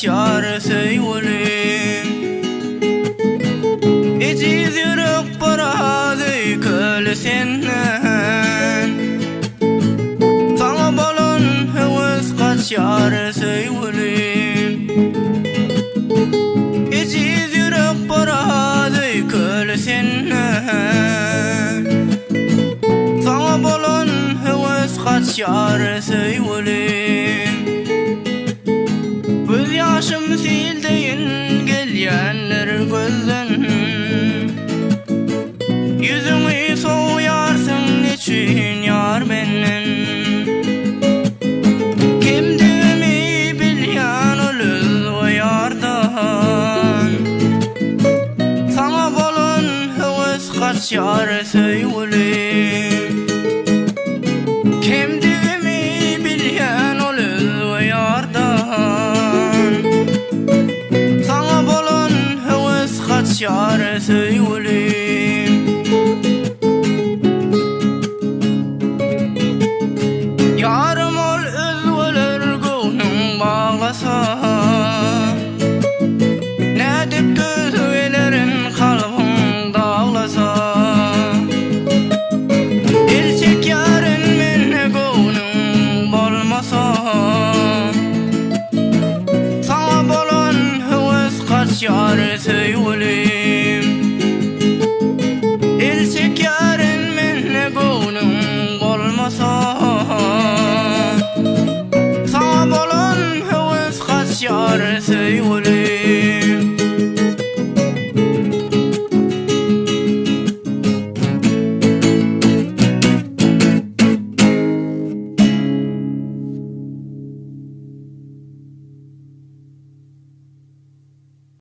kaçar söýgülim. Ejiz ýürek barady köl senden. Saňa bolan höwes kaçar söýgülim. Ejiz ýürek barady köl senden. Saňa bolan höwes kaçar söýgülim. Göz ýaşym sildeýin gelýänler gözden. Yüzüňi soýarsyň neçin ýar menden. Kimdigimi bilýän ölüz we ýardan. Saňa bolan höwes kaçar söýgülim. Kimdigimi bilýän ölüz we ýardan. Saňa bolan höwes kaçar söýgülim. Yarım ol özgöler göwnüň baglasa. Nädip gözlerin kalbyň daglasa. Elçek ýaryn menne göwnüň bolmasa. Saňa bolan höwes kaçar söýgülim. Elçek ýaryn menne göwnüň bolmasa. Saňa bolan höwes kaçar söýgülim.